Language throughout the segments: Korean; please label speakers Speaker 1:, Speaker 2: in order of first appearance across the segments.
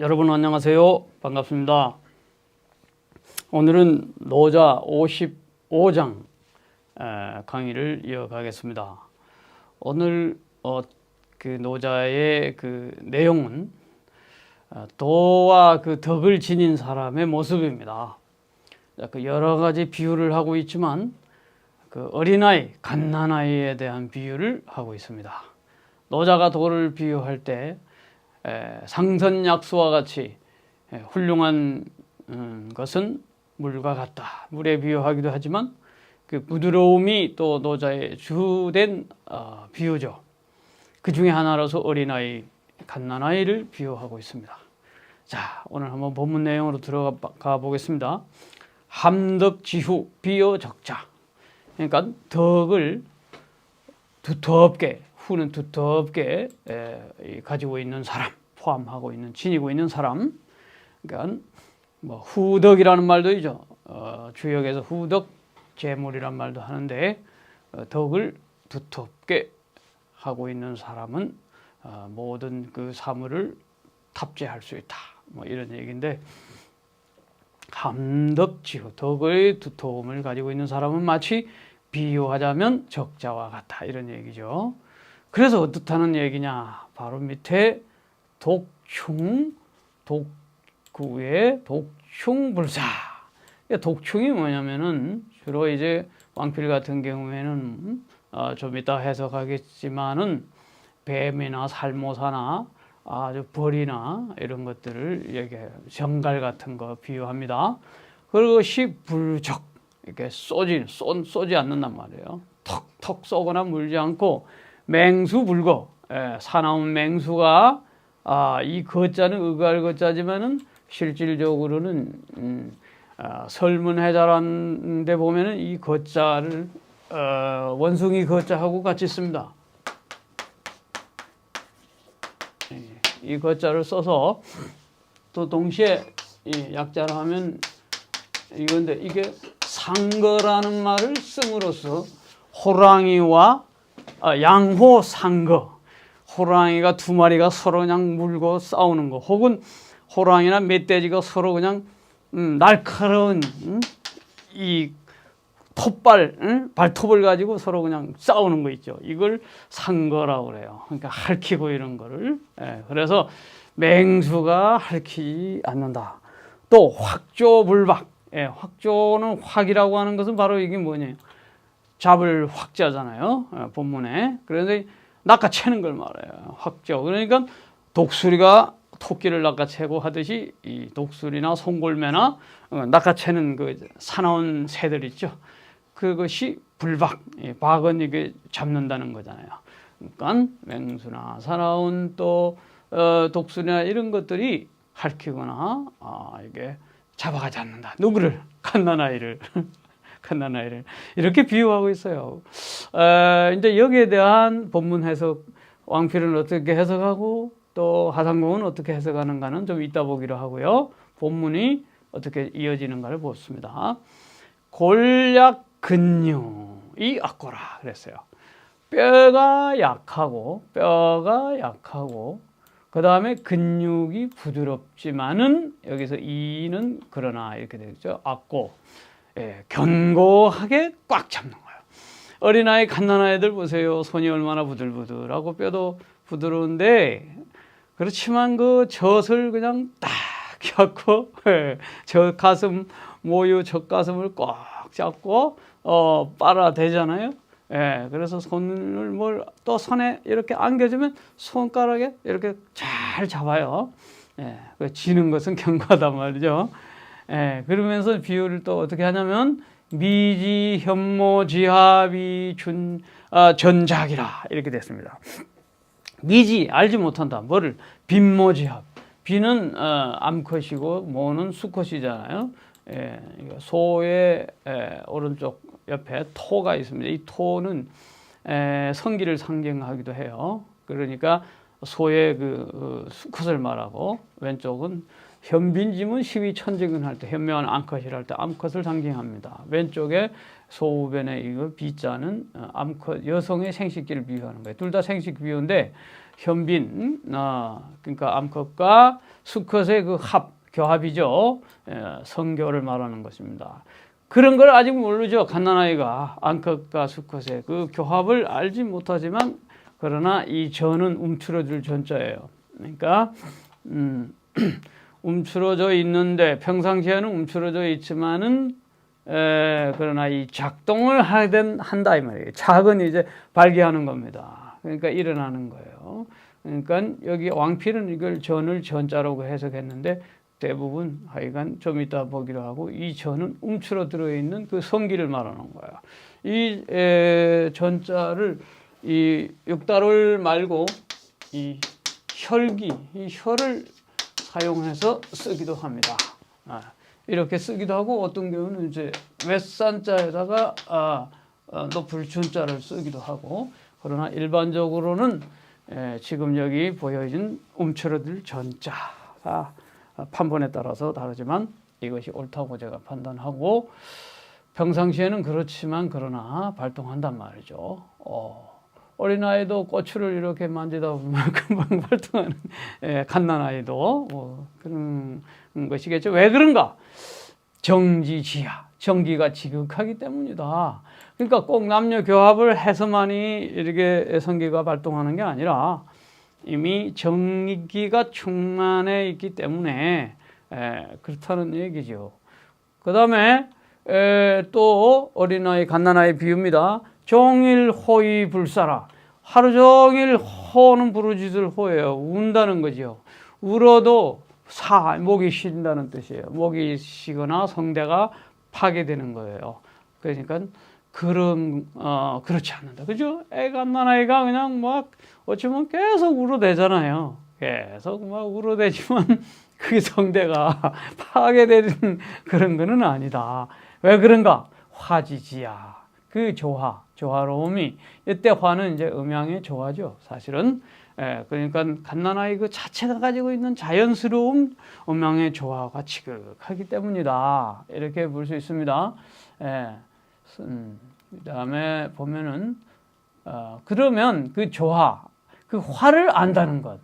Speaker 1: 여러분 안녕하세요. 반갑습니다. 오늘은 노자 55장 강의를 이어가겠습니다. 오늘 그 노자의 그 내용은 도와 그 덕을 지닌 사람의 모습입니다. 그 여러 가지 비유를 하고 있지만 그 어린아이, 갓난아이에 대한 비유를 하고 있습니다. 노자가 도를 비유할 때 상선약수와 같이 훌륭한 것은 물과 같다. 물에 비유하기도 하지만 그 부드러움이 또 노자의 주된 비유죠. 그 중에 하나로서 어린아이, 갓난아이를 비유하고 있습니다. 자, 오늘 한번 본문 내용으로 들어가 보겠습니다. 함덕지후 비어적자. 그러니까 덕을 두텁게, 후는 두텁게 가지고 있는 사람, 포함하고 있는, 지니고 있는 사람. 그러니까 뭐 후덕이라는 말도 있죠. 주역에서 후덕, 재물이란 말도 하는데 덕을 두텁게 하고 있는 사람은 모든 그 사물을 탑재할 수 있다. 뭐 이런 얘기인데, 함덕지후, 덕의 두터움을 가지고 있는 사람은 마치 비유하자면 적자와 같다. 이런 얘기죠. 그래서 어떻다는 얘기냐? 바로 밑에 독충, 독구의 독충불사. 독충이 뭐냐면은 주로 이제 왕필 같은 경우에는 좀 이따 해석하겠지만은 뱀이나 살모사나 아주 벌이나 이런 것들을 얘기해요. 정갈 같은 거 비유합니다. 그것이 불적, 이렇게 쏘지 않는단 말이에요. 턱턱 쏘거나 물지 않고 맹수불거, 사나운 맹수가 이 거자는 의갈 거자지만은 실질적으로는 설문해자라는 데 보면은 이 거자를 원숭이 거자하고 같이 씁니다. 이 거자를 써서 또 동시에 이 약자를 하면 이건데, 이게 상거라는 말을 씀으로써 호랑이와 양호 상거, 호랑이가 두 마리가 서로 그냥 물고 싸우는 거, 혹은 호랑이나 멧돼지가 서로 그냥 날카로운 이 톱발, 발톱을 가지고 서로 그냥 싸우는 거 있죠. 이걸 상거라고 그래요. 그러니까 핥히고 이런 거를. 그래서 맹수가 핥히지 않는다. 또 확조불박. 확조는 확이라고 하는 것은 바로 이게 뭐냐? 잡을 확자잖아요. 본문에. 그래서 낚아채는 걸 말해요. 확조. 그러니까 독수리가 토끼를 낚아채고 하듯이 이 독수리나 송골매나 낚아채는 그 사나운 새들 있죠. 그것이 불박, 박은 이게 잡는다는 거잖아요. 그러니까 맹수나 사나운 또 독수리나 이런 것들이 핥히거나 이게 잡아가지 않는다. 누구를? 갓난아이를. 갓난아이를 이렇게 비유하고 있어요. 이제 여기에 대한 본문 해석, 왕필은 어떻게 해석하고 또 하상공은 어떻게 해석하는가는 좀 이따 보기로 하고요. 본문이 어떻게 이어지는가를 보습니다. 골약 근육이 악고라 그랬어요. 뼈가 약하고 그 다음에 근육이 부드럽지만은 여기서 이는 그러나 이렇게 되겠죠. 악고, 견고하게 꽉 잡는 거예요. 어린아이, 갓난아이들 보세요. 손이 얼마나 부들부들하고 뼈도 부드러운데, 그렇지만 그 젖을 그냥 딱 켜고 저 가슴 모유 젖가슴을 꽉 잡고 빨아대잖아요. 그래서 손을 또 손에 이렇게 안겨주면 손가락에 이렇게 잘 잡아요. 지는 것은 견고하단 말이죠. 그러면서 비유를 또 어떻게 하냐면 미지 현모 지합이 전작이라 이렇게 됐습니다. 미지, 알지 못한다. 뭐를? 빈모지합. 비는 암컷이고 모는 수컷이잖아요. 소의 오른쪽 옆에 토가 있습니다. 이 토는 성기를 상징하기도 해요. 그러니까 소의 그 수컷을 말하고 왼쪽은 현빈지문 시위천직은 할 때 현명한 암컷이라 할 때 암컷을 상징합니다. 왼쪽에 소우변의 이거 비자는 암컷 여성의 생식기를 비유하는 거예요. 둘 다 생식 비유인데 현빈 그러니까 암컷과 수컷의 그 교합이죠. 성교를 말하는 것입니다. 그런 걸 아직 모르죠. 갓난아이가 암컷과 수컷의 그 교합을 알지 못하지만 그러나 이 전은 움츠러질 전자예요. 그러니까 움츠러져 있는데 평상시에는 움츠러져 있지만은 그러나 이 작동을 한다 이 말이에요. 작은 이제 발기하는 겁니다. 그러니까 일어나는 거예요. 그러니까 여기 왕필은 이걸 전을 전자라고 해석했는데 대부분 하여간 좀 이따 보기로 하고 이 전은 움츠러들어 있는 그 성기를 말하는 거예요. 이 전자를 이 육달을 말고 이 혈기, 이 혈을 사용해서 쓰기도 합니다. 이렇게 쓰기도 하고 어떤 경우는 이제 웹산자에다가 높을 준자를 쓰기도 하고 그러나 일반적으로는 지금 여기 보여진 움츠러들 전자가 판본에 따라서 다르지만 이것이 옳다고 제가 판단하고 평상시에는 그렇지만 그러나 발동한단 말이죠. 어린아이도 고추를 이렇게 만지다 보면 금방 발동하는 갓난아이도 그런 것이겠죠. 왜 그런가? 정지지야. 정기가 지극하기 때문이다. 그러니까 꼭 남녀 교합을 해서만이 이렇게 성기가 발동하는 게 아니라 이미 정기가 충만해 있기 때문에 그렇다는 얘기죠. 그 다음에 또 어린아이, 갓난아이 비유입니다. 종일 호의 불사라. 하루 종일 호는 부르짖을 호예요. 운다는 거죠. 울어도 목이 쉰다는 뜻이에요. 목이 쉬거나 성대가 파괴되는 거예요. 그러니까 그렇지 않는다. 그죠? 갓난아이가 그냥 막 어쩌면 계속 울어대잖아요. 계속 막 울어대지만 그 성대가 파괴되는 그런 거는 아니다. 왜 그런가? 화지지야. 그 조화로움이 이때 화는 이제 음양의 조화죠. 사실은 그러니까 갓난아이 그 자체가 가지고 있는 자연스러운 음양의 조화가 지극하기 때문이다. 이렇게 볼 수 있습니다. 그다음에 보면은 그러면 그 조화, 그 화를 안다는 것,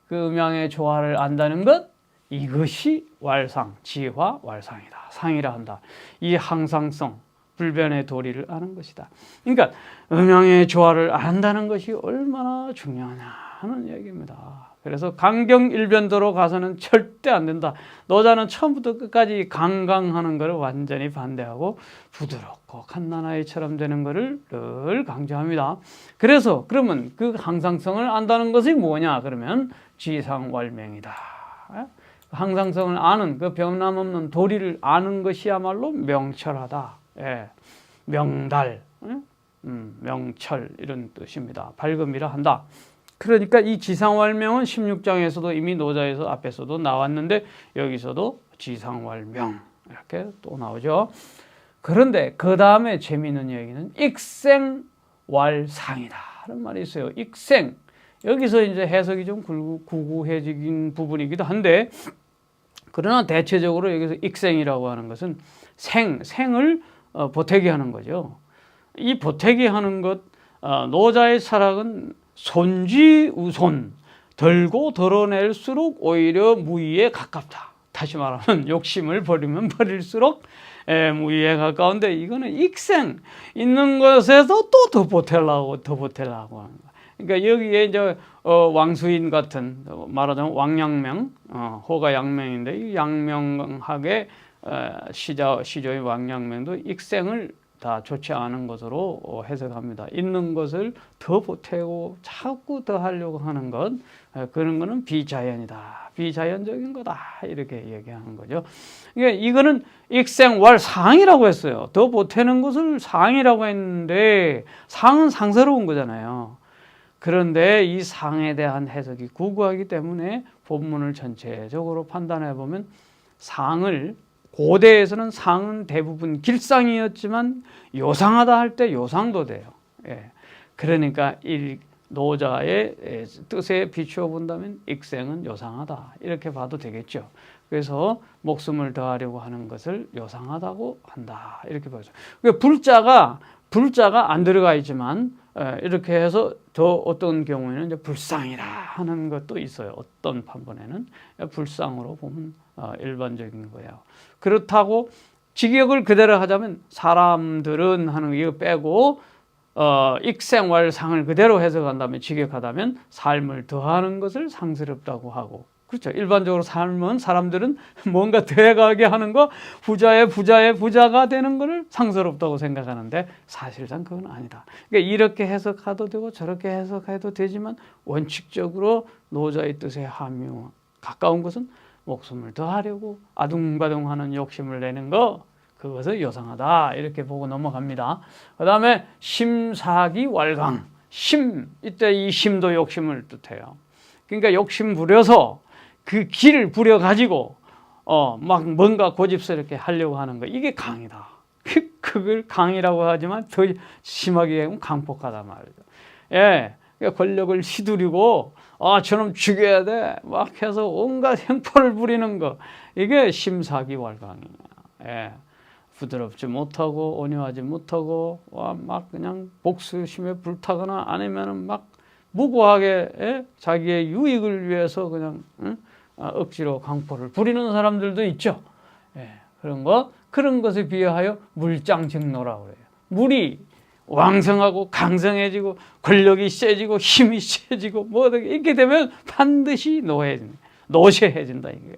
Speaker 1: 그 음양의 조화를 안다는 것, 이것이 왈상, 지화 왈상이다. 상이라 한다. 이 항상성, 불변의 도리를 아는 것이다. 그러니까 음양의 조화를 안다는 것이 얼마나 중요하냐 하는 얘기입니다. 그래서 강경일변도로 가서는 절대 안 된다. 노자는 처음부터 끝까지 강강하는 것을 완전히 반대하고 부드럽고 갓난아이처럼 되는 것을 늘 강조합니다. 그래서 그러면 그 항상성을 안다는 것이 뭐냐? 그러면 지상왈명이다. 항상성을 아는 그 변함없는 도리를 아는 것이야말로 명철하다. 명달, 명철 이런 뜻입니다. 밝음이라 한다. 그러니까 이 지상왈명은 16장에서도 이미 노자에서 앞에서도 나왔는데 여기서도 지상왈명 이렇게 또 나오죠. 그런데 그 다음에 재미있는 얘기는 익생왈상이다 하는 말이 있어요. 익생, 여기서 이제 해석이 좀 구구해진 부분이기도 한데 그러나 대체적으로 여기서 익생이라고 하는 것은 생을 보태게 하는 거죠. 이 보태게 하는 것, 노자의 철학은 손지우손, 덜고 덜어낼수록 오히려 무의에 가깝다. 다시 말하면 욕심을 버리면 버릴수록 무의에 가까운데 이거는 익생, 있는 것에서 또 더 보태려고 하는 거야. 그러니까 여기에 이제 왕수인 같은 말하자면 왕양명, 호가 양명인데 이 양명학의 시조의 왕양명도 익생을 다 좋지 않은 것으로 해석합니다. 있는 것을 더 보태고 자꾸 더 하려고 하는 것, 그런 거는 비자연이다. 비자연적인 거다. 이렇게 얘기하는 거죠. 그러니까 이거는 익생왈상이라고 했어요. 더 보태는 것을 상이라고 했는데 상은 상스러운 거잖아요. 그런데 이 상에 대한 해석이 구구하기 때문에 본문을 전체적으로 판단해 보면 상을 고대에서는 상은 대부분 길상이었지만 요상하다 할 때 요상도 돼요. 그러니까 노자의 뜻에 비추어 본다면 익생은 요상하다 이렇게 봐도 되겠죠. 그래서 목숨을 더하려고 하는 것을 요상하다고 한다 이렇게 보죠. 불자가 안 들어가 있지만 이렇게 해서 더 어떤 경우에는 이제 불상이라 하는 것도 있어요. 어떤 판본에는 불상으로 보면 일반적인 거예요. 그렇다고 직역을 그대로 하자면 사람들은 하는 이거 빼고 익생활상을 그대로 해석한다면 직역하다면 삶을 더하는 것을 상스럽다고 하고 그렇죠. 일반적으로 사람들은 뭔가 더해가게 하는 거 부자의 부자가 되는 것을 상스럽다고 생각하는데 사실상 그건 아니다. 그러니까 이렇게 해석해도 되고 저렇게 해석해도 되지만 원칙적으로 노자의 뜻에 가까운 것은 목숨을 더하려고 아둥바둥하는 욕심을 내는 거 그것을 요상하다 이렇게 보고 넘어갑니다. 그 다음에 심사기왈강 이때 이 심도 욕심을 뜻해요. 그러니까 욕심 부려서 그 기를 부려가지고 막 뭔가 고집스럽게 하려고 하는 거 이게 강이다. 그걸 강이라고 하지만 더 심하게 하면 강폭하다 말이죠. 예, 그러니까 권력을 휘두르고 저놈 죽여야 돼 막 해서 온갖 행포를 부리는 거 이게 심사기왈강이에요. 예, 부드럽지 못하고 온유하지 못하고 막 그냥 복수심에 불타거나 아니면은 막 무고하게 자기의 유익을 위해서 그냥 억지로 강포를 부리는 사람들도 있죠. 예, 그런 것에 비하여 물장직노라고 그래요. 물이 왕성하고 강성해지고 권력이 세지고 힘이 세지고 뭐 이렇게 되면 반드시 노쇠해진다 이게.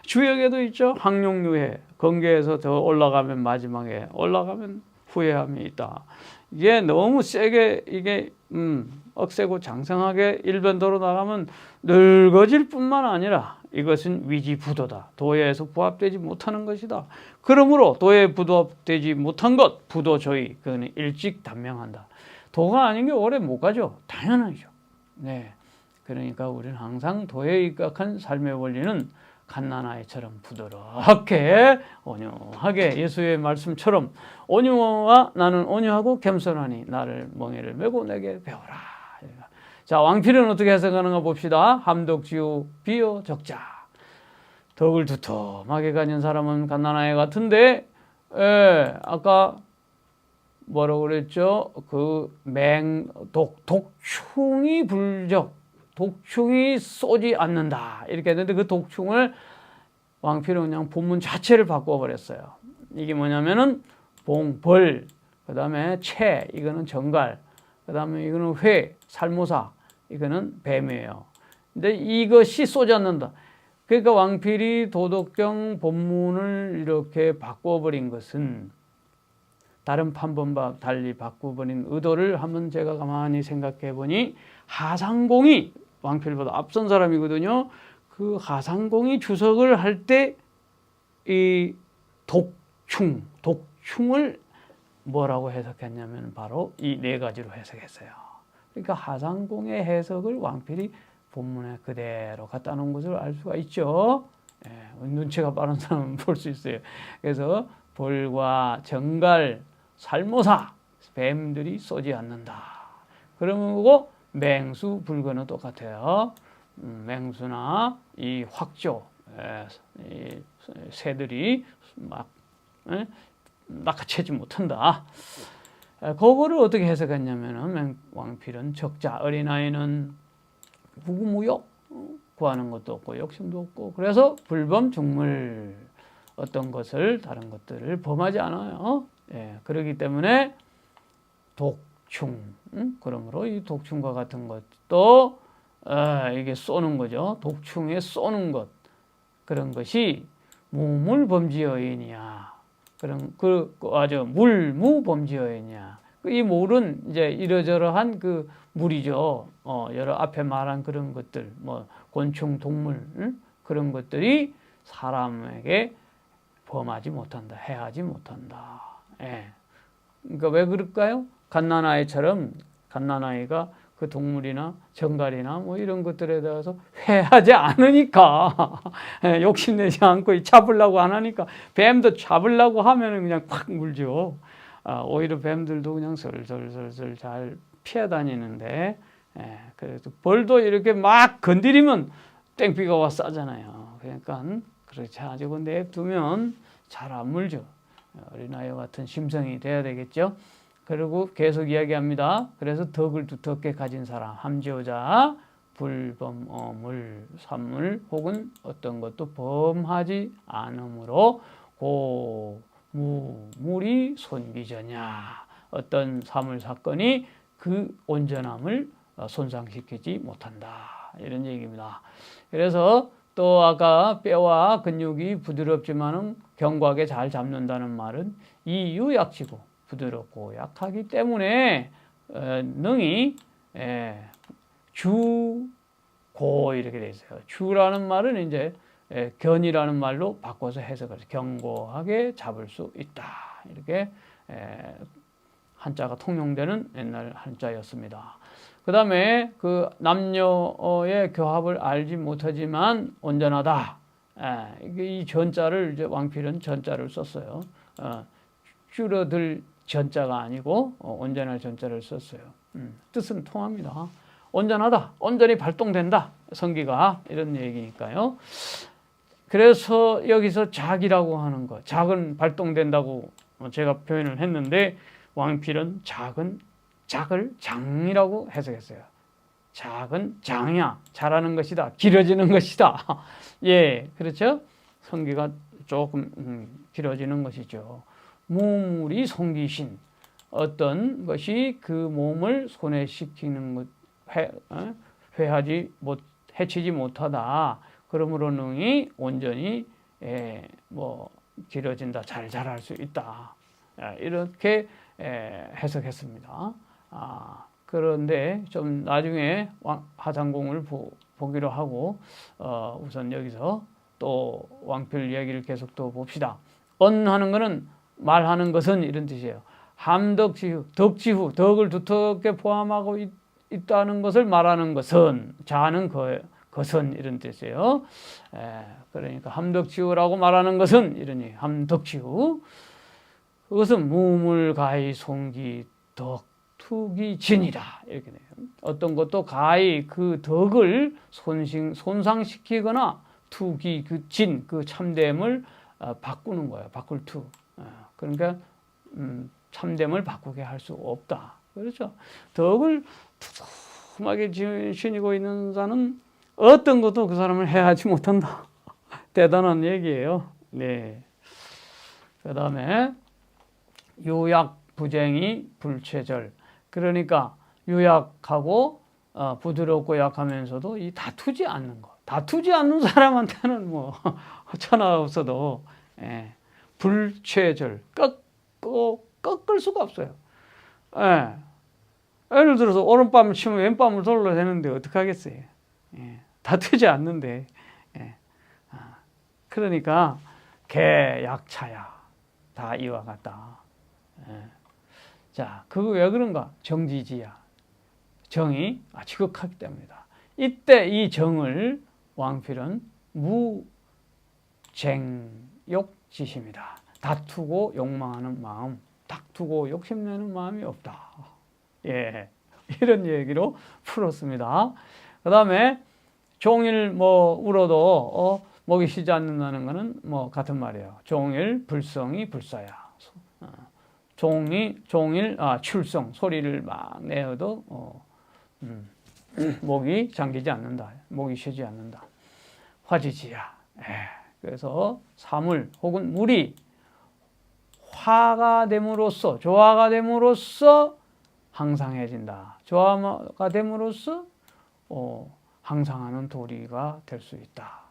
Speaker 1: 주역에도 있죠. 항룡유해 건계에서 더 올라가면 마지막에 올라가면 후회함이 있다. 이게 너무 세게 이게 억세고 장성하게 일변도로 나가면 늙어질 뿐만 아니라 이것은 위지부도다. 도에서 부합되지 못하는 것이다. 그러므로 도에 부합되지 못한 것 부도저희 그거는 일찍 단명한다. 도가 아닌 게 오래 못 가죠. 당연하죠. 네, 그러니까 우리는 항상 도에 입각한 삶의 원리는 갓난아이처럼 부드럽게 온유하게 예수의 말씀처럼 나는 온유하고 겸손하니 나를 멍에를 메고 내게 배워라. 자, 왕필은 어떻게 해석하는가 봅시다. 함덕지우 비어 적자. 덕을 두툼하게 가진 사람은 갓난아이 같은데 아까 뭐라고 그랬죠? 독충이 불적. 독충이 쏘지 않는다. 이렇게 했는데 그 독충을 왕필은 그냥 본문 자체를 바꿔버렸어요. 이게 뭐냐면은 벌, 그 다음에 채, 이거는 정갈, 그 다음에 이거는 회, 살모사, 이거는 뱀이에요. 근데 이것이 쏘지 않는다. 그러니까 왕필이 도덕경 본문을 이렇게 바꿔버린 것은 다른 판본과 달리 바꿔버린 의도를 한번 제가 가만히 생각해 보니 하상공이 왕필보다 앞선 사람이거든요. 그 하상공이 주석을 할 때 이 독충을 뭐라고 해석했냐면 바로 이 네 가지로 해석했어요. 그러니까 하상공의 해석을 왕필이 본문에 그대로 갖다 놓은 것을 알 수가 있죠. 예, 눈치가 빠른 사람은 볼 수 있어요. 그래서 벌과 정갈, 살모사, 뱀들이 쏘지 않는다. 그러고 맹수, 불거는 똑같아요. 맹수나 이 확조, 이 새들이 막 낚아채지 못한다. 그거를 어떻게 해석했냐면은 왕필은 적자, 어린아이는 무구무역 구하는 것도 없고 욕심도 없고 그래서 불범중물 어떤 것을 다른 것들을 범하지 않아요. 예, 그렇기 때문에 독충, 그러므로 이 독충과 같은 것도 이게 쏘는 거죠. 독충에 쏘는 것 그런 것이 무물범지여인이야. 그런 아주 물무범지여인이야. 이 물은 이제 이러저러한 그 물이죠. 여러 앞에 말한 그런 것들, 뭐 곤충, 동물 그런 것들이 사람에게 범하지 못한다, 해하지 못한다. 예. 그러니까 왜 그럴까요? 갓난아이처럼 갓난아이가 그 동물이나 정갈이나 뭐 이런 것들에 대해서 해하지 않으니까 욕심내지 않고 잡으려고 안 하니까 뱀도 잡으려고 하면은 그냥 콱 물죠. 오히려 뱀들도 그냥 슬슬슬슬 잘 피해 다니는데 그래서 벌도 이렇게 막 건드리면 땡비가 와 싸잖아요. 그러니까 그렇지 가지고 냅두면 잘 안 물죠. 어린아이와 같은 심성이 돼야 되겠죠. 그리고 계속 이야기합니다. 그래서 덕을 두텁게 가진 사람, 함지어자, 불범, 어물, 산물 혹은 어떤 것도 범하지 않으므로 고무물이 손기저냐. 어떤 사물 사건이 그 온전함을 손상시키지 못한다. 이런 얘기입니다. 그래서 또 아까 뼈와 근육이 부드럽지만은 견고하게 잘 잡는다는 말은 이 유약지고 부드럽고 약하기 때문에 능히 주고 이렇게 돼 있어요. 주라는 말은 이제 견이라는 말로 바꿔서 해석을 견고하게 잡을 수 있다. 이렇게 한자가 통용되는 옛날 한자였습니다. 그 다음에 그 남녀의 교합을 알지 못하지만 온전하다. 이 전자를 이제 왕필은 전자를 썼어요. 줄어들 전자가 아니고 온전할 전자를 썼어요. 뜻은 통합니다. 온전하다, 온전히 발동된다, 성기가 이런 얘기니까요. 그래서 여기서 작이라고 하는 것, 작은 발동된다고 제가 표현을 했는데 왕필은 작을 장이라고 해석했어요. 작은 장이야, 자라는 것이다, 길어지는 것이다. 예, 그렇죠? 성기가 조금 길어지는 것이죠. 무물이 성기신, 어떤 것이 그 몸을 손해시키는 것, 해치지 못하다. 그러므로 능히 온전히 길어진다, 잘 자랄 수 있다. 이렇게 해석했습니다. 그런데 좀 나중에 하상공을 보기로 하고 우선 여기서 또 왕필 이야기를 계속 또 봅시다. 언하는 것은 말하는 것은 이런 뜻이에요. 함덕지후, 덕지후, 덕을 두텁게 포함하고 있다는 것을 말하는 것은, 자는 것은 이런 뜻이에요. 그러니까 함덕지후라고 말하는 것은 이러니 함덕지후. 그것은 무물가히 송기 덕 투기 진이다 이렇게 돼요. 어떤 것도 가히 그 덕을 손상시키거나 투기 그 진, 그 참됨을 바꾸는 거예요. 바꿀 투. 그러니까 참됨을 바꾸게 할 수 없다. 그렇죠? 덕을 두툼하게 지니고 있는 자는 어떤 것도 그 사람을 해하지 못한다. 대단한 얘기예요. 네. 그 다음에 유약 부쟁이 불체절. 그러니까 유약하고 부드럽고 약하면서도 이 다투지 않는 것. 다투지 않는 사람한테는 뭐 천하 없어도 불체절. 꺾을 수가 없어요. 예를 들어서 오른밤을 치면 왼밤을 돌려야 되는데 어떡하겠어요. 다투지 않는데. 그러니까 개 약차야. 다 이와 같다. 자, 그거 왜 그런가? 정지지야. 정이 지극하기 때문이다. 이때 이 정을 왕필은 무쟁욕지심이다. 다투고 욕망하는 마음, 다투고 욕심내는 마음이 없다. 예, 이런 얘기로 풀었습니다. 그 다음에 종일 울어도 목이 쉬지 않는다는 것은 같은 말이에요. 종일 불성이 불사야. 종일 출성, 소리를 막 내어도 목이 잠기지 않는다. 목이 쉬지 않는다. 화지지야. 그래서 사물 혹은 물이 화가 됨으로써, 조화가 됨으로써 항상해진다. 조화가 됨으로써 항상하는 도리가 될 수 있다.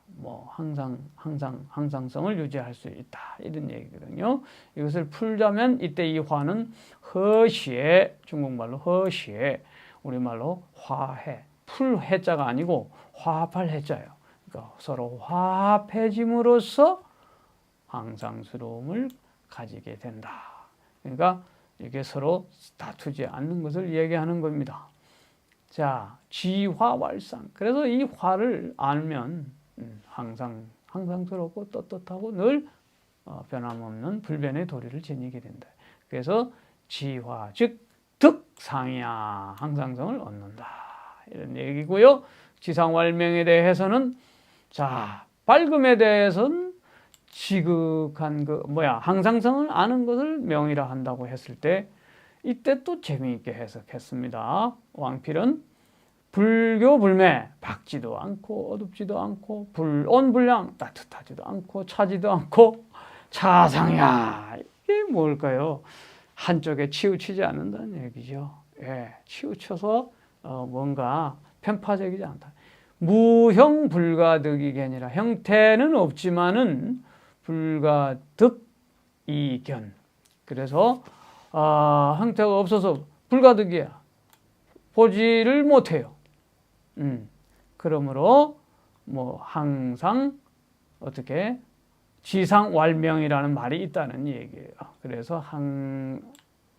Speaker 1: 항상성을 유지할 수 있다. 이런 얘기거든요. 이것을 풀자면 이때 이 화는 허시에, 중국말로 허시에, 우리말로 화해, 풀해자가 아니고 화합할 해자예요. 그러니까 서로 화합해짐으로써 항상스러움을 가지게 된다. 그러니까 이게 서로 다투지 않는 것을 얘기하는 겁니다. 자, 지화왈상. 그래서 이 화를 알면 항상스럽고 떳떳하고 늘 변함없는 불변의 도리를 지니게 된다. 그래서 지화, 즉 득상이야, 항상성을 얻는다. 이런 얘기고요. 지상왈명에 대해서는 자, 밝음에 대해서는 지극한 항상성을 아는 것을 명이라 한다고 했을 때 이때 또 재미있게 해석했습니다. 왕필은 불교 불매, 밝지도 않고 어둡지도 않고 불온불량, 따뜻하지도 않고 차지도 않고 차상이야. 이게 뭘까요? 한쪽에 치우치지 않는다는 얘기죠. 예, 치우쳐서 뭔가 편파적이지 않다. 무형불가득이견이라 형태는 없지만은 불가득이견. 그래서 형태가 없어서 불가득이야. 보지를 못해요. 그러므로 항상 어떻게 지상왈명이라는 말이 있다는 얘기예요. 그래서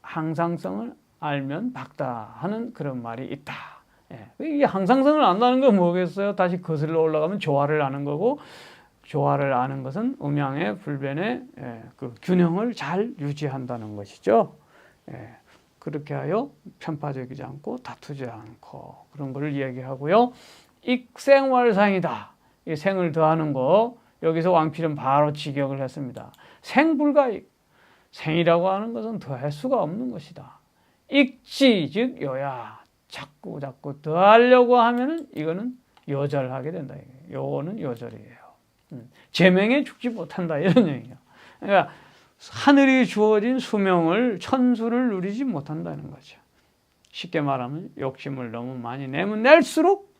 Speaker 1: 항상성을 알면 밝다 하는 그런 말이 있다. 예. 이 항상성을 안다는 건 뭐겠어요? 다시 거슬러 올라가면 조화를 아는 거고, 조화를 아는 것은 음양의 불변의 그 균형을 잘 유지한다는 것이죠. 예. 그렇게 하여 편파적이지 않고 다투지 않고 그런 걸 이야기하고요. 익생왈상이다. 이 생을 더하는 거 여기서 왕필은 바로 직역을 했습니다. 생불가익. 생이라고 하는 것은 더할 수가 없는 것이다. 익지 즉 요야. 자꾸 더하려고 하면은 이거는 요절하게 된다. 요거는 요절이에요. 제명에 죽지 못한다 이런 얘기예요. 그러니까 하늘이 주어진 수명을 천수를 누리지 못한다는 거죠. 쉽게 말하면 욕심을 너무 많이 내면 낼수록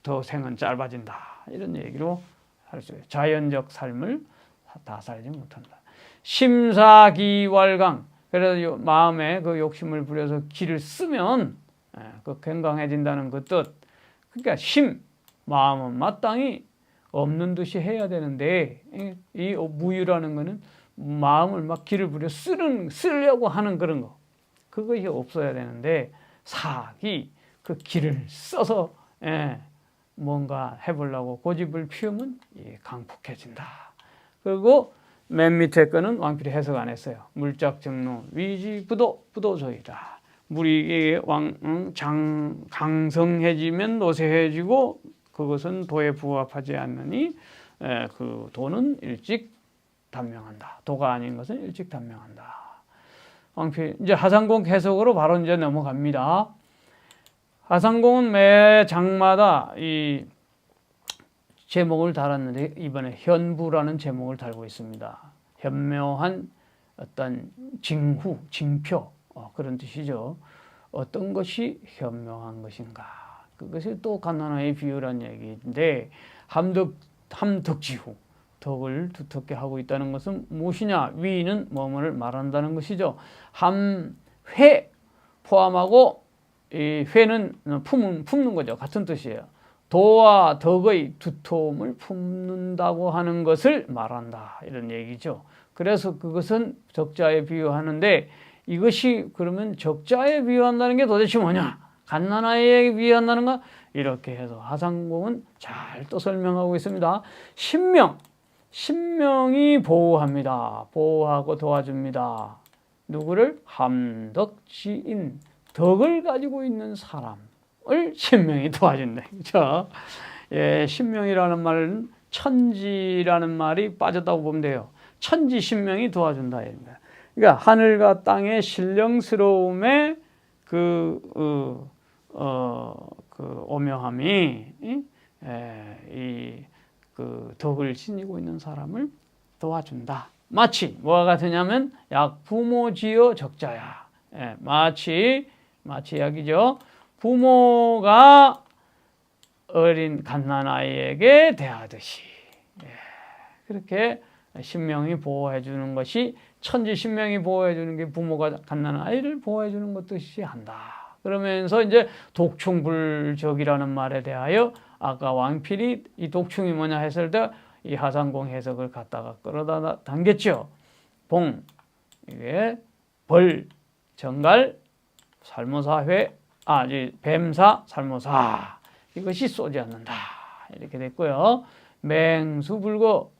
Speaker 1: 더 생은 짧아진다 이런 얘기로 할 수 있어요. 자연적 삶을 다 살지 못한다. 심사기왈강. 그래서 마음에 그 욕심을 부려서 기를 쓰면 그 건강해진다는 그 뜻. 그러니까 마음은 마땅히 없는 듯이 해야 되는데 이 무유라는 거는 마음을 막 기를 부려 쓰려고 하는 그런 거. 그것이 없어야 되는데 사기 그 기를 써서 뭔가 해보려고 고집을 피우면 강폭해진다. 그리고 맨 밑에 거는 왕필이 해석 안 했어요. 물작정로 위지부도소이다. 물이 강성해지면 노쇠해지고 그것은 도에 부합하지 않느니 그 도는 일찍 단명한다. 도가 아닌 것은 일찍 단명한다. 왕필 이제 하상공 해석으로 바로 이제 넘어갑니다. 하상공은 매 장마다 이 제목을 달았는데 이번에 현부라는 제목을 달고 있습니다. 현묘한 어떤 징후, 징표 그런 뜻이죠. 어떤 것이 현묘한 것인가? 그것이 또 갓난아의 비유란 얘기인데 함덕지후 덕을 두텁게 하고 있다는 것은 무엇이냐? 위는 뭐뭐를 말한다는 것이죠. 함회 포함하고 이 회는 품는 거죠. 같은 뜻이에요. 도와 덕의 두터움을 품는다고 하는 것을 말한다. 이런 얘기죠. 그래서 그것은 적자에 비유하는데 이것이 그러면 적자에 비유한다는 게 도대체 뭐냐? 갓난아이에 비유한다는가? 이렇게 해서 하상공은 잘 또 설명하고 있습니다. 신명이 보호합니다. 보호하고 도와줍니다. 누구를? 함덕지인 덕을 가지고 있는 사람을 신명이 도와준다. 그렇죠? 예, 신명이라는 말은 천지라는 말이 빠졌다고 보면 돼요. 천지 신명이 도와준다. 그러니까 하늘과 땅의 신령스러움의 그 오묘함이 그 덕을 지니고 있는 사람을 도와준다. 마치 뭐가 같으냐면 약 부모지어 적자야. 마치 약이죠. 부모가 어린 갓난아이에게 대하듯이 그렇게 신명이 보호해 주는 것이 천지 신명이 보호해 주는 게 부모가 갓난아이를 보호해 주는 것 뜻이 한다. 그러면서 이제 독충불적이라는 말에 대하여 아까 왕필이 이 독충이 뭐냐 했을 때 이 하상공 해석을 갖다가 끌어다 당겼죠. 이게 벌, 정갈, 살모사회, 뱀사, 살모사 이것이 쏘지 않는다. 이렇게 됐고요. 맹수불거,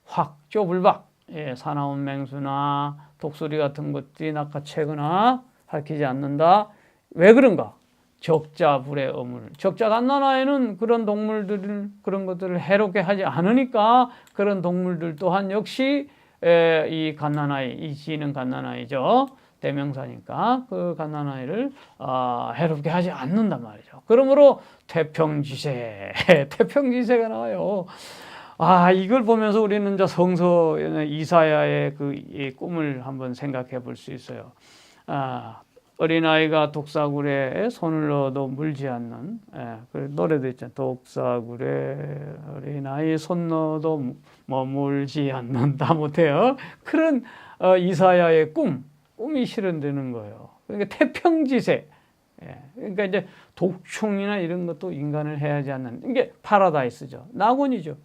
Speaker 1: 확조불박, 사나운 맹수나 독수리 같은 것들이 낚아채거나 밝히지 않는다. 왜 그런가? 적자 불의 어물. 적자 갓난아이는 그런 동물들을 그런 것들을 해롭게 하지 않으니까 그런 동물들 또한 역시 이 갓난아이, 이 지는 갓난아이죠. 대명사니까 그 갓난아이를 해롭게 하지 않는단 말이죠. 그러므로 태평지세, 태평지세가 나와요. 이걸 보면서 우리는 이제 성서 이사야의 이 꿈을 한번 생각해 볼 수 있어요. 어린아이가 독사굴에 손을 넣어도 물지 않는, 그 노래도 있잖아요. 독사굴에 어린아이 손 넣어도 머물지 않는다 못해요. 그런 이사야의 꿈이 실현되는 거예요. 그러니까 태평지세. 그러니까 이제 독충이나 이런 것도 인간을 해하지 않는, 이게 파라다이스죠. 낙원이죠.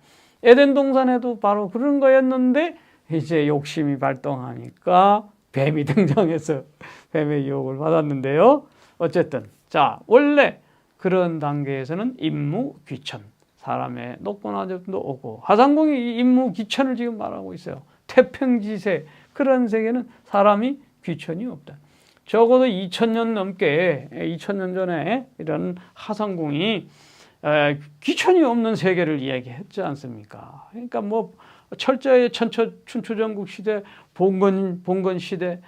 Speaker 1: 에덴 동산에도 바로 그런 거였는데 이제 욕심이 발동하니까 뱀이 등장해서 뱀의 유혹을 받았는데요. 어쨌든 자, 원래 그런 단계에서는 임무귀천, 사람의 높고낮음도 오고, 하상궁이 이 임무귀천을 지금 말하고 있어요. 태평지세, 그런 세계는 사람이 귀천이 없다. 적어도 2000년 넘게, 2000년 전에 이런 하상궁이 귀천이 없는 세계를 이야기했지 않습니까? 그러니까 뭐 철저히 춘추전국 시대, 봉건 시대,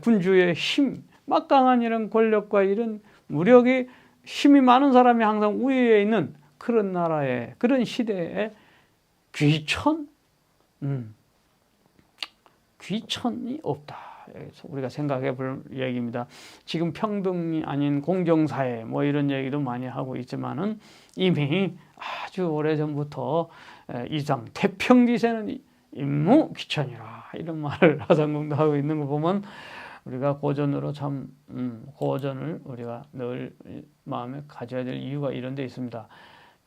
Speaker 1: 군주의 힘, 막강한 이런 권력과 이런 무력이, 힘이 많은 사람이 항상 우위에 있는 그런 나라의, 그런 시대에 귀천? 귀천이 없다. 우리가 생각해 볼 얘기입니다. 지금 평등이 아닌 공정사회 뭐 이런 얘기도 많이 하고 있지만은 이미 아주 오래전부터 이상 태평지세는 임무귀천이라 이런 말을 하상궁도 하고 있는 거 보면 우리가 고전으로 참 고전을 우리가 늘 마음에 가져야 될 이유가 이런 데 있습니다.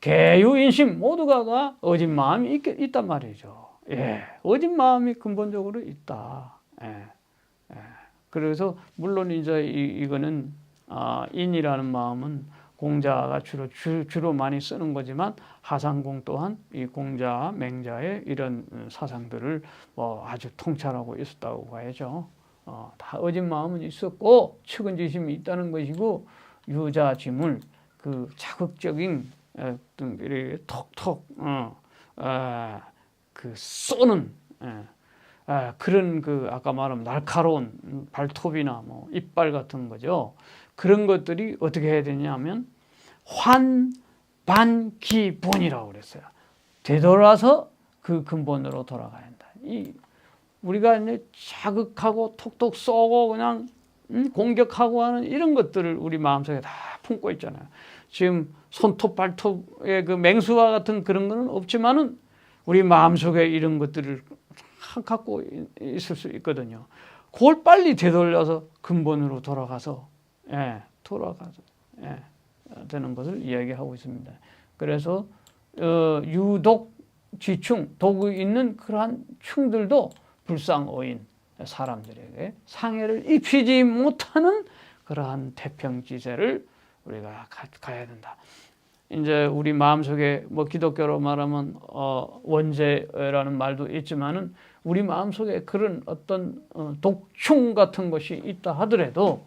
Speaker 1: 계유인심 모두가 어진 마음이 있단 말이죠. 어진 마음이 근본적으로 있다. 그래서 물론 이제 이거는 인이라는 마음은 공자가 주로 많이 쓰는 거지만 하상궁 또한 이 공자, 맹자의 이런 사상들을 뭐 아주 통찰하고 있었다고 봐야죠. 다 어진 마음은 있었고 측은지심이 있다는 것이고, 유자지물, 그 자극적인 톡톡 그 쏘는 그런 그 아까 말한 날카로운 발톱이나 뭐 이빨 같은 거죠. 그런 것들이 어떻게 해야 되냐면 환반기본이라고 그랬어요. 되돌아서 그 근본으로 돌아가야 한다. 우리가 이제 자극하고 톡톡 쏘고 그냥 공격하고 하는 이런 것들을 우리 마음속에 다 품고 있잖아요. 지금 손톱 발톱의 그 맹수와 같은 그런 거는 없지만은 우리 마음속에 이런 것들을 갖고 있을 수 있거든요. 그걸 빨리 되돌려서 근본으로 돌아가서 되는 것을 이야기하고 있습니다. 그래서 유독 지충, 독이 있는 그러한 충들도 불상어인 사람들에게 상해를 입히지 못하는 그러한 태평지세를 우리가 가야 된다. 이제 우리 마음속에 뭐 기독교로 말하면 원죄라는 말도 있지만은 우리 마음속에 그런 어떤 독충 같은 것이 있다 하더라도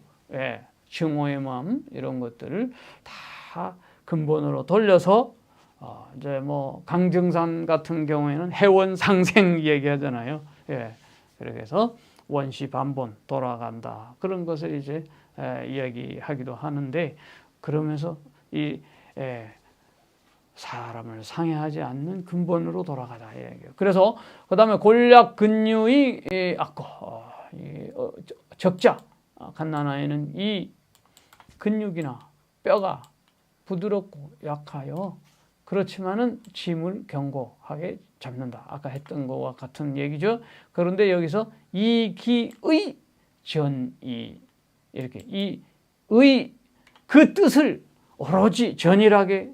Speaker 1: 증오의 마음 이런 것들을 다 근본으로 돌려서 이제 뭐 강정산 같은 경우에는 해원상생 얘기하잖아요. 그래서 원시반본 돌아간다. 그런 것을 이제 이야기하기도 하는데, 그러면서 이 사람을 상해하지 않는 근본으로 돌아가자 이야기예요. 그래서 그다음에 골약 근유의 악고, 적자 갓난아이는 이 근육이나 뼈가 부드럽고 약하여 그렇지만은 짐을 견고하게 잡는다. 아까 했던 것과 같은 얘기죠. 그런데 여기서 이기의 전이, 이렇게 이의 그 뜻을 오로지 전이라게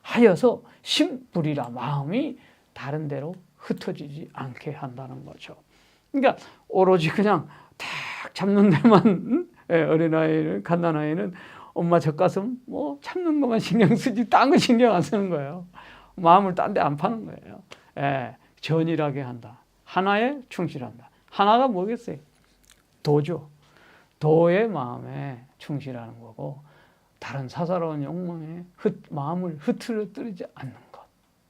Speaker 1: 하여서 심불이라 마음이 다른 데로 흩어지지 않게 한다는 거죠. 그러니까 오로지 그냥 탁 잡는 데만 어린아이를, 갓난아이는 엄마 젖가슴 뭐 참는 것만 신경 쓰지 딴 거 신경 안 쓰는 거예요. 마음을 딴 데 안 파는 거예요. 전이라게 한다. 하나에 충실한다. 하나가 뭐겠어요? 도죠. 도의 마음에 충실하는 거고, 다른 사사로운 욕망에 마음을 흐트러뜨리지 않는 것.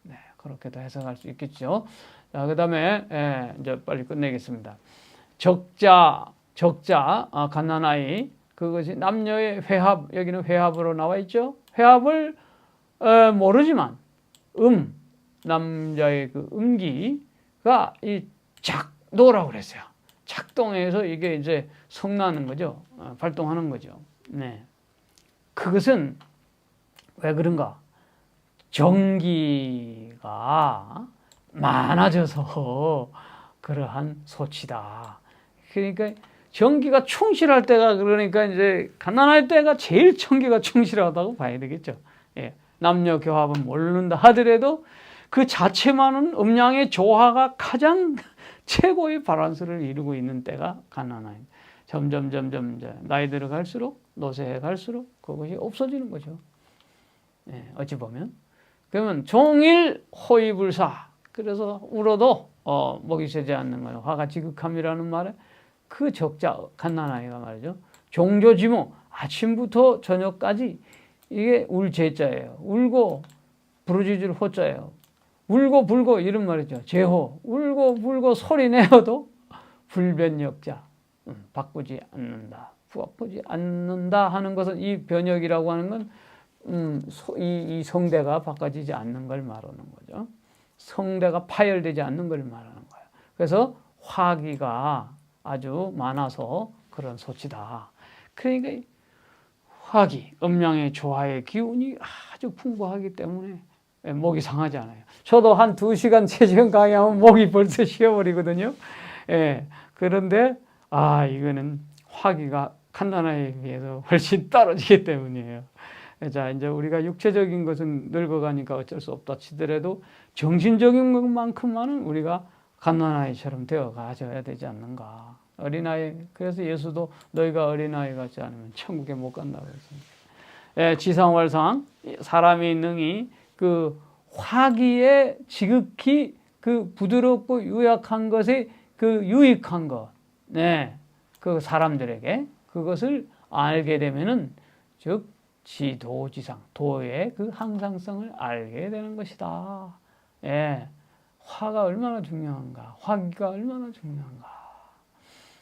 Speaker 1: 네, 그렇게도 해석할 수 있겠죠. 자, 그 다음에 이제 빨리 끝내겠습니다. 적자, 갓난아이, 그것이 남녀의 회합, 여기는 회합으로 나와 있죠. 회합을 모르지만 남자의 그 음기가 이 작노라고 그랬어요. 작동해서 이게 이제 성나는 거죠. 발동하는 거죠. 네. 그것은 왜 그런가? 정기가 많아져서 그러한 소치다. 그러니까 정기가 충실할 때가, 그러니까 이제 갓난할 때가 제일 정기가 충실하다고 봐야 되겠죠. 예. 남녀 교합은 모른다 하더라도 그 자체만은 음양의 조화가 가장 최고의 바란스를 이루고 있는 때가 갓난아이. 점점 이제 나이 들어갈수록, 노쇠해 갈수록 그것이 없어지는 거죠. 예, 어찌 보면. 그러면 종일 호의불사. 그래서 울어도 목이 새지 않는 거예요. 화가 지극함이라는 말에 그 적자, 갓난아이가 말이죠. 종조지모, 아침부터 저녁까지 이게 울제자예요. 울고 부르짖을 호자예요. 울고 불고 이런 말이죠. 제호, 울고 불고 소리 내어도 불변역자, 바꾸지 않는다 하는 것은, 이 변역이라고 하는 건 이 성대가 바꿔지지 않는 걸 말하는 거죠. 성대가 파열되지 않는 걸 말하는 거예요. 그래서 화기가 아주 많아서 그런 소치다. 그러니까 화기, 음양의 조화의 기운이 아주 풍부하기 때문에 목이 상하지 않아요. 저도 한 2시간, 3시간 강의하면 목이 벌써 쉬어버리거든요. 예. 그런데 이거는 화기가 갓난아이에 비해서 훨씬 떨어지기 때문이에요. 자, 이제 우리가 육체적인 것은 늙어가니까 어쩔 수 없다 치더라도 정신적인 것만큼만은 우리가 갓난아이처럼 되어 가져야 되지 않는가. 어린아이, 그래서 예수도 너희가 어린아이 같지 않으면 천국에 못 간다고 했습니다. 예, 지상월상, 사람이 능히 그 화기에 지극히 그 부드럽고 유약한 것에 그 유익한 것, 네, 그 사람들에게 그것을 알게 되면은, 즉 지도지상, 도의 그 항상성을 알게 되는 것이다. 예, 화가 얼마나 중요한가, 화기가 얼마나 중요한가.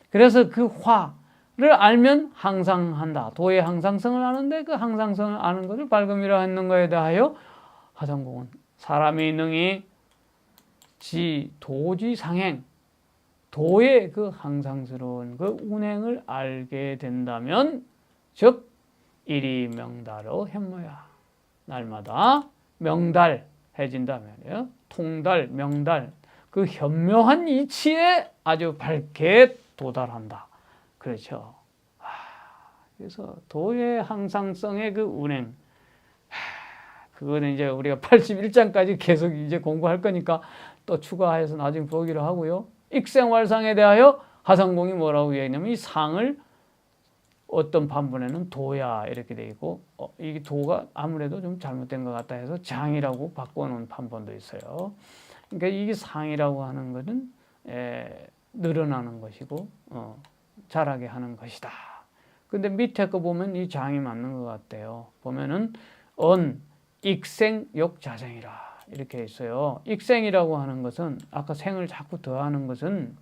Speaker 1: 그래서 그 화를 알면 항상한다. 도의 항상성을 아는데 그 항상성을 아는 것을 밝음이라 하는 것에 대하여 하상공은 사람이 능히 도지상행, 도의 그 항상스러운 그 운행을 알게 된다면, 즉 일이 명달로 현모야. 날마다 명달해진다면요. 통달, 명달, 그 현묘한 이치에 아주 밝게 도달한다. 그렇죠. 그래서 도의 항상성의 그 운행, 그거는 이제 우리가 81장까지 계속 이제 공부할 거니까 또 추가해서 나중에 보기로 하고요. 익생활상에 대하여 하상공이 뭐라고 얘기하냐면, 이 상을 어떤 판본에는 도야 이렇게 돼 있고, 이 도가 아무래도 좀 잘못된 것 같다 해서 장이라고 바꿔놓은 판본도 있어요. 그러니까 이게 상이라고 하는 것은 늘어나는 것이고 자라게 하는 것이다. 근데 밑에 거 보면 이 장이 맞는 것 같아요. 보면은 익생 욕자생이라 이렇게 있어요. 익생이라고 하는 것은, 아까 생을 자꾸 더하는 것은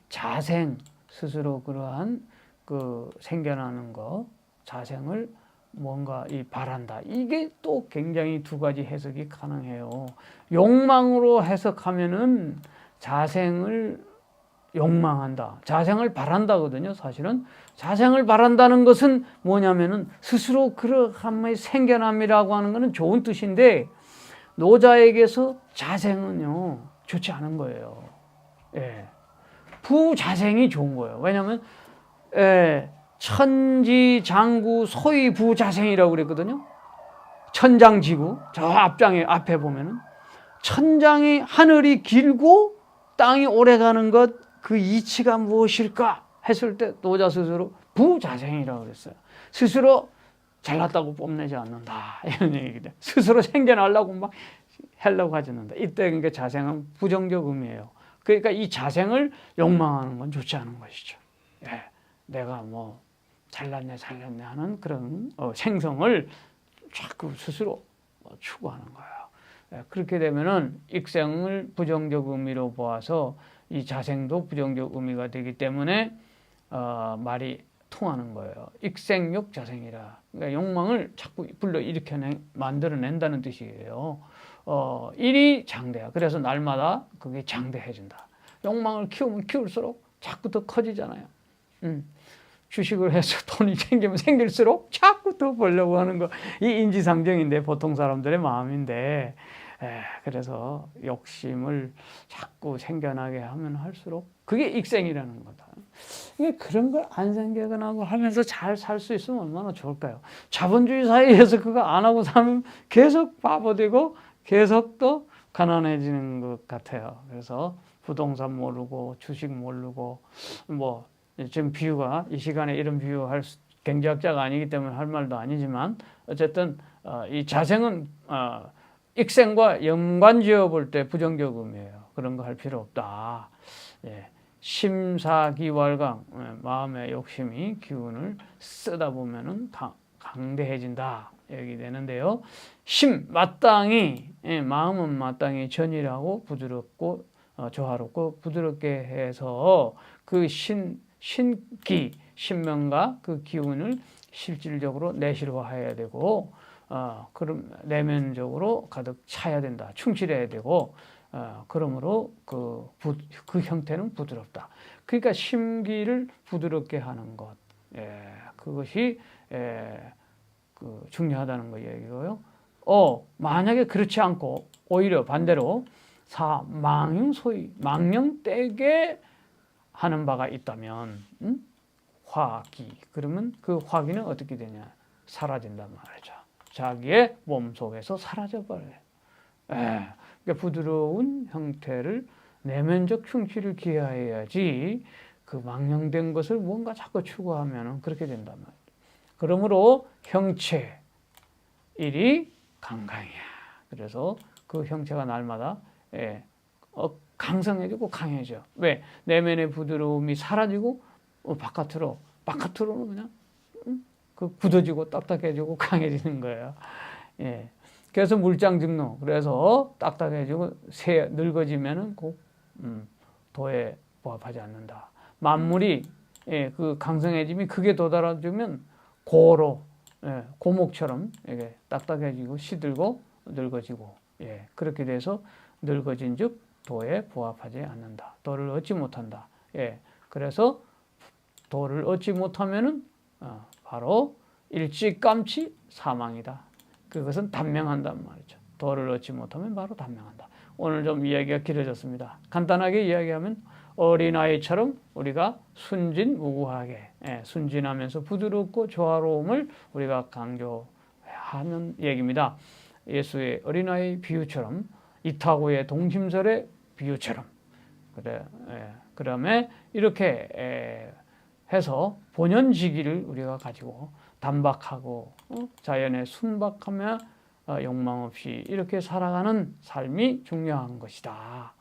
Speaker 1: 자생, 스스로 그러한 그 생겨나는 거, 자생을 뭔가 바란다. 이게 또 굉장히 두 가지 해석이 가능해요. 욕망으로 해석하면은 자생을 욕망한다, 자생을 바란다거든요. 사실은 자생을 바란다는 것은 뭐냐면은 스스로 그러함의 생겨남이라고 하는 것은 좋은 뜻인데, 노자에게서 자생은요 좋지 않은 거예요. 예. 부자생이 좋은 거예요. 왜냐하면 천지장구 소위 부자생이라고 그랬거든요. 천장지구, 저 앞에 보면은 천장이, 하늘이 길고 땅이 오래가는 것, 그 이치가 무엇일까 했을 때 노자 스스로 부자생이라고 그랬어요. 스스로 잘났다고 뽐내지 않는다, 이런 얘기죠. 스스로 생겨나려고 막 하려고 하지 않는다. 이때 그러니까 자생은 부정적 의미예요. 그러니까 이 자생을 욕망하는 건 좋지 않은 것이죠. 예, 내가 뭐 잘났네 하는 그런 생성을 자꾸 스스로 추구하는 거예요. 그렇게 되면은 익생을 부정적 의미로 보아서 이 자생도 부정적 의미가 되기 때문에 말이 통하는 거예요. 익생욕 자생이라. 그러니까 욕망을 자꾸 불러 만들어낸다는 뜻이에요. 일이 장대야. 그래서 날마다 그게 장대해진다. 욕망을 키우면 키울수록 자꾸 더 커지잖아요. 주식을 해서 돈이 생기면 생길수록 자꾸 더 벌려고 하는 거. 이 인지상정인데, 보통 사람들의 마음인데, 그래서 욕심을 자꾸 생겨나게 하면 할수록 그게 익생이라는 거다. 그런 걸 안 생겨나고 하면서 잘 살 수 있으면 얼마나 좋을까요? 자본주의 사회에서 그거 안 하고 살면 계속 바보되고 계속 또 가난해지는 것 같아요. 그래서 부동산 모르고 주식 모르고 뭐 지금 비유가 이 시간에 이런 비유할 경제학자가 아니기 때문에 할 말도 아니지만 어쨌든 이 자생은 익생과 연관지어 볼 때 부정적 의미예요. 그런 거 할 필요 없다. 예. 심사기왈강, 마음의 욕심이 기운을 쓰다 보면은 강대해진다. 여기 되는데요. 마땅히, 마음은 마땅히 전이라고 부드럽고, 조화롭고 부드럽게 해서 그 신명과 그 기운을 실질적으로 내실화해야 되고, 그럼 내면적으로 가득 차야 된다. 충실해야 되고, 그러므로 그 형태는 부드럽다. 그러니까 심기를 부드럽게 하는 것, 그것이 중요하다는 거 얘기고요. 만약에 그렇지 않고 오히려 반대로 망령되게 하는 바가 있다면, 화기. 그러면 그 화기는 어떻게 되냐? 사라진단 말이죠. 자기의 몸 속에서 사라져버려요. 그러니까 부드러운 형태를 내면적 충실을 기하해야지 그 망령된 것을 뭔가 자꾸 추구하면 그렇게 된단 말이에요. 그러므로 형체 일이 강강이야. 그래서 그 형체가 날마다 강성해지고 강해져. 왜? 내면의 부드러움이 사라지고 바깥으로는 그냥 굳어지고 딱딱해지고 강해지는 거예요. 예. 그래서 물장증노. 그래서 딱딱해지고 늙어지면은 꼭 도에 부합하지 않는다. 만물이 그 강성해짐이 극에 도달하면 고목처럼 이게 딱딱해지고 시들고 늙어지고 그렇게 돼서 늙어진즉 도에 부합하지 않는다. 도를 얻지 못한다. 그래서 도를 얻지 못하면은 바로 일찌감치 사망이다. 그것은 단명한단 말이죠. 도를 얻지 못하면 바로 단명한다. 오늘 좀 이야기가 길어졌습니다. 간단하게 이야기하면 어린아이처럼 우리가 순진무구하게 순진하면서 부드럽고 조화로움을 우리가 강조하는 얘기입니다. 예수의 어린아이 비유처럼 이타고의 동심설의 비유처럼 그다음에 이렇게 해서 본연지기를 우리가 가지고 단박하고 자연에 순박하며 욕망 없이 이렇게 살아가는 삶이 중요한 것이다.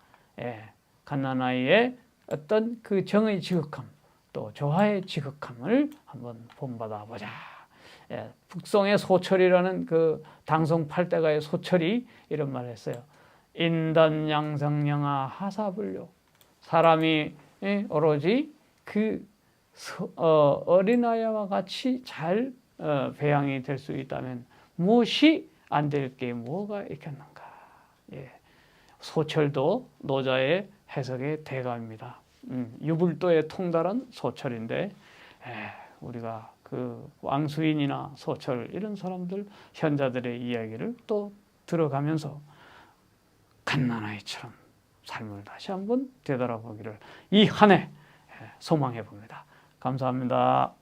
Speaker 1: 갓난아이의 어떤 그 정의 지극함 또 조화의 지극함을 한번 본받아 보자. 북송의 소철이라는 그 당송팔대가의 소철이 이런 말을 했어요. 인단양성영하 하사불료. 사람이 오로지 그 어린아이와 같이 잘 배양이 될 수 있다면 무엇이 안 될 게 뭐가 있겠는가. 소철도 노자의 해석의 대가입니다. 유불도에 통달한 소철인데 우리가 그 왕수인이나 소철 이런 사람들 현자들의 이야기를 또 들어가면서 갓난아이처럼 삶을 다시 한번 되돌아보기를 이 한 해 소망해 봅니다. 감사합니다.